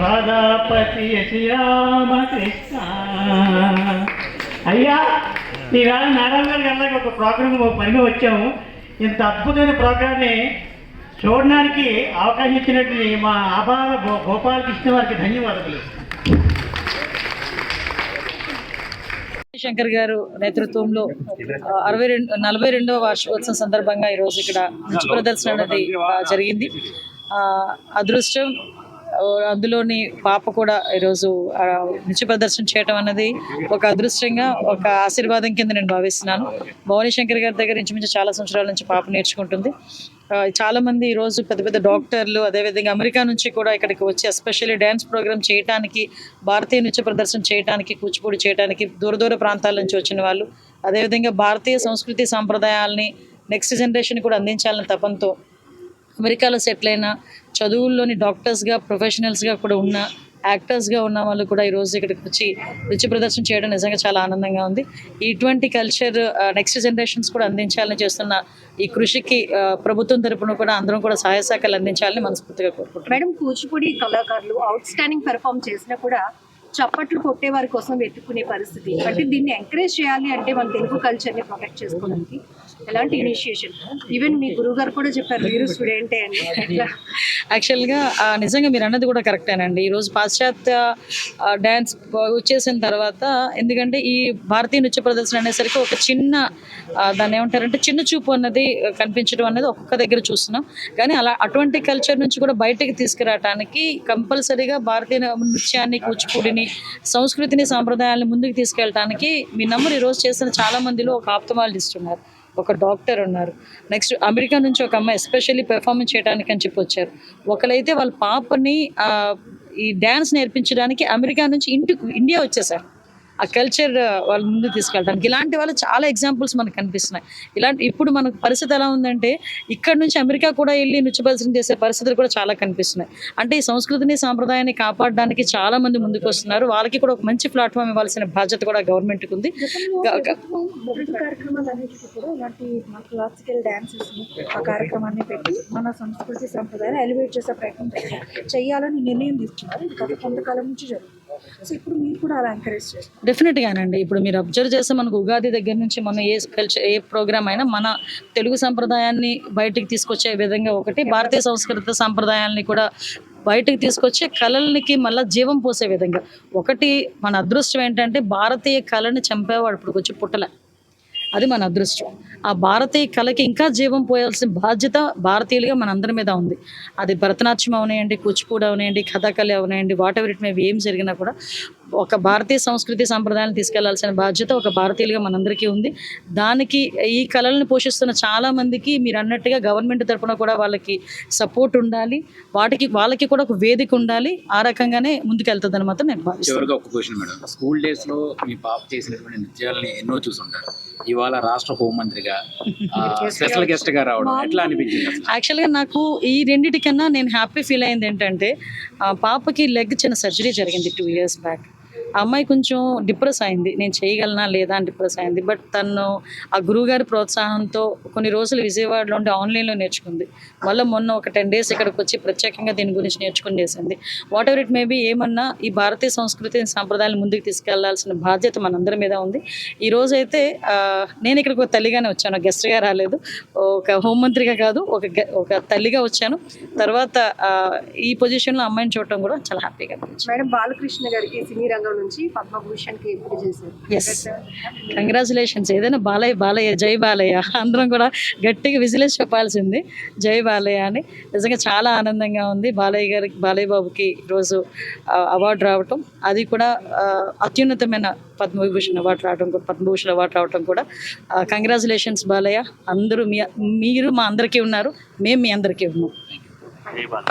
రాధాపతి శ్రీరామకృష్ణ. అయ్యా, ఈవేళ నారాయణ గారికి వెళ్ళాక ఒక ప్రోగ్రామ్ పనిగా వచ్చాము. ఇంత అద్భుతమైన ప్రోగ్రామ్ని చూడడానికి అవకాశం ఇచ్చినట్టు మా ఆభార గోపాలకృష్ణ వారికి ధన్యవాదాలు. శంకర్ గారు నేతృత్వంలో 42వ వార్షికోత్సవం సందర్భంగా ఈరోజు ఇక్కడ నృత్య ప్రదర్శన అనేది జరిగింది. అదృష్టం, అందులోని పాప కూడా ఈరోజు నృత్య ప్రదర్శన చేయడం అన్నది ఒక అదృష్టంగా, ఒక ఆశీర్వాదం కింద నేను భావిస్తున్నాను. భవానీ శంకర్ గారి దగ్గర ఇంచుమించు చాలా సంవత్సరాల నుంచి పాప నేర్చుకుంటుంది. చాలా మంది ఈరోజు పెద్ద పెద్ద డాక్టర్లు, అదేవిధంగా అమెరికా నుంచి కూడా ఇక్కడికి వచ్చి ఎస్పెషల్లీ డ్యాన్స్ ప్రోగ్రామ్ చేయడానికి, భారతీయ నృత్య ప్రదర్శన చేయడానికి, కూచిపూడి చేయడానికి దూర దూర ప్రాంతాల నుంచి వచ్చిన వాళ్ళు, అదేవిధంగా భారతీయ సంస్కృతి సాంప్రదాయాల్ని నెక్స్ట్ జనరేషన్ కూడా అందించాలని తపంతో అమెరికాలో సెటిల్ అయిన, చదువుల్లోని డాక్టర్స్గా, ప్రొఫెషనల్స్గా కూడా ఉన్న, యాక్టర్స్గా ఉన్న వాళ్ళు కూడా ఈరోజు ఇక్కడికి వచ్చి నృత్య ప్రదర్శన చేయడం నిజంగా చాలా ఆనందంగా ఉంది. ఇటువంటి కల్చర్ నెక్స్ట్ జనరేషన్స్ కూడా అందించాలని చేస్తున్న ఈ కృషికి ప్రభుత్వం తరపున కూడా అందరం కూడా సహాయ సహకారాలు అందించాలని మనస్ఫూర్తిగా కోరుకుంటున్నాం. మేడం, కూచిపూడి కళాకారులు అవుట్ స్టాండింగ్ పెర్ఫామ్ చేసినా కూడా చప్పట్లు కొట్టే వారి కోసం వెతుక్కునే పరిస్థితి. అంటే దీన్ని ఎంకరేజ్ చేయాలి అంటే మన తెలుగు కల్చర్ని ప్రొటెక్ట్ చేసుకోవడానికి ఎలాంటి ఇనిషియేషన్? ఈవెన్ మీ గురువు గారు కూడా చెప్పారు మీరు స్టూడెంటే అని. యాక్చువల్గా నిజంగా మీరు అన్నది కూడా కరెక్టేనండి. ఈరోజు పాశ్చాత్య డ్యాన్స్ వచ్చేసిన తర్వాత, ఎందుకంటే ఈ భారతీయ నృత్య ప్రదర్శన అనేసరికి ఒక చిన్న దాన్ని ఏమంటారంటే చిన్న చూపు అన్నది కనిపించడం అనేది ఒక్కొక్క దగ్గర చూస్తున్నాం. కానీ అటువంటి కల్చర్ నుంచి కూడా బయటకు తీసుకురావడానికి కంపల్సరీగా భారతీయ నృత్యాన్ని, కూచిపూడిని, సంస్కృతిని, సాంప్రదాయాలను ముందుకు తీసుకెళ్ళడానికి మీ నంబర్ ఈరోజు చేసిన చాలా మందిలో ఒక ఆప్థమాలజిస్ట్ ఉన్నారు, ఒక డాక్టర్ ఉన్నారు, నెక్స్ట్ అమెరికా నుంచి ఒక అమ్మాయి ఎస్పెషల్లీ పెర్ఫార్మెన్స్ చేయడానికి అని చెప్పి వచ్చారు. ఒకరైతే వాళ్ళ పాపని ఈ డ్యాన్స్ నేర్పించడానికి అమెరికా నుంచి ఇండియా వచ్చేసారు ఆ కల్చర్ వాళ్ళ ముందు తీసుకెళ్ళడానికి. ఇలాంటి వాళ్ళు చాలా ఎగ్జాంపుల్స్ మనకు కనిపిస్తున్నాయి. ఇప్పుడు మనకు పరిస్థితి ఎలా ఉందంటే ఇక్కడ నుంచి అమెరికా కూడా వెళ్ళి నృత్య ప్రదర్శన చేసే పరిస్థితులు కూడా చాలా కనిపిస్తున్నాయి. అంటే ఈ సంస్కృతిని, సాంప్రదాయాన్ని కాపాడడానికి చాలా మంది ముందుకు వస్తున్నారు. వాళ్ళకి కూడా ఒక మంచి ప్లాట్ఫామ్ ఇవ్వాల్సిన బాధ్యత కూడా గవర్నమెంట్కి ఉంది. క్లాసికల్ డాన్సెస్ ఆ కార్యక్రమాన్ని పెట్టి మన సంస్కృతి సంప్రదాయాన్ని ఎలివేట్ చేసే ప్రయత్నం చేయాలని నిర్ణయం తీసుకున్నారు. ఇది గత కొంతకాలం నుంచి జరుగుతుంది. సో ఇప్పుడు మీరు కూడా అలా ఎంకరేజ్ చేస్తారు? డెఫినెట్గానండి. ఇప్పుడు మీరు అబ్జర్వ్ చేస్తే మనకు ఉగాది దగ్గర నుంచి మనం ఏ ప్రోగ్రామ్ అయినా మన తెలుగు సంప్రదాయాన్ని బయటికి తీసుకొచ్చే విధంగా, ఒకటి భారతీయ సంస్కృతి సంప్రదాయాల్ని కూడా బయటకు తీసుకొచ్చే కళలకి మళ్ళీ జీవం పోసే విధంగా. ఒకటి మన అదృష్టం ఏంటంటే భారతీయ కళని చంపేవాడు ఇప్పుడు వచ్చి పుట్టలే, అది మన అదృష్టం. ఆ భారతీయ కళకి ఇంకా జీవం పోయాల్సిన బాధ్యత భారతీయులుగా మనందరి మీద ఉంది. అది భరతనాట్యం అవనేయండి, కూచిపూడి అవనేయండి, కథకళి అవనేయండి, whatever it may be, ఏం జరిగినా కూడా ఒక భారతీయ సంస్కృతి సంప్రదాయాలను తీసుకెళ్లాల్సిన బాధ్యత ఒక భారతీయులుగా మనందరికీ ఉంది. దానికి ఈ కళలను పోషిస్తున్న చాలా మందికి మీరు అన్నట్టుగా గవర్నమెంట్ తరఫున కూడా వాళ్ళకి సపోర్ట్ ఉండాలి, వాళ్ళకి కూడా ఒక వేదిక ఉండాలి. ఆ రకంగానే ముందుకెళ్తుందని మాత్రం నేను భావిస్తున్నాను. ఒక క్వశ్చన్ మేడం, స్కూల్ డేస్ లో మీ పాప చేసినటువంటి నృత్యాలని ఎన్నో చూసుంటారు. ఇవాళ రాష్ట్ర హోంమంత్రిగా స్పెషల్ గెస్ట్ గా రావడం ఎట్లా అనిపించింది? యాక్చువల్గా నాకు ఈ రెండిటికన్నా నేను హ్యాపీ ఫీల్ అయింది ఏంటంటే, పాపకి లెగ్ చిన్న సర్జరీ జరిగింది 2 years బ్యాక్. ఆ అమ్మాయి కొంచెం డిప్రెస్ అయింది, నేను చేయగలనా లేదా అని డిప్రెస్ అయింది. బట్ తను ఆ గురువుగారి ప్రోత్సాహంతో కొన్ని రోజులు విజయవాడలో ఉండి ఆన్లైన్లో నేర్చుకుంది. మళ్ళీ మొన్న ఒక 10 days ఇక్కడికి వచ్చి ప్రత్యేకంగా దీని గురించి నేర్చుకుని చేసింది. What ever it may B, ఏమన్నా ఈ భారతీయ సంస్కృతి సాంప్రదాయాలు ముందుకు తీసుకెళ్లాల్సిన బాధ్యత మనందరి మీద ఉంది. ఈ రోజు అయితే నేను ఇక్కడికి ఒక తల్లిగానే వచ్చాను, గెస్ట్గా రాలేదు, ఒక హోంమంత్రిగా కాదు, ఒక తల్లిగా వచ్చాను. తర్వాత ఈ పొజిషన్లో అమ్మాయిని చూడటం కూడా చాలా హ్యాపీగా అనిపించింది. మేడం, బాలకృష్ణ గారికి సినీ రంగం నుంచి పద్మభూషణ్కి ఎంపిక చేశారు. Yes, congratulations. ఏదైనా బాలయ్య బాలయ్య, జై బాలయ్య, అందరం కూడా గట్టిగా విజిలేసి చెప్పాల్సింది జై బాలయ్య అని. నిజంగా చాలా ఆనందంగా ఉంది. బాలయ్య బాబుకి ఈరోజు అవార్డు రావటం, అది కూడా అత్యున్నతమైన పద్మభూషణ్ అవార్డు రావటం కూడా కంగ్రాచులేషన్స్ బాలయ్య. అందరూ మీరు మా అందరికీ ఉన్నారు, మేము మీ అందరికీ ఉన్నాం. జై బాల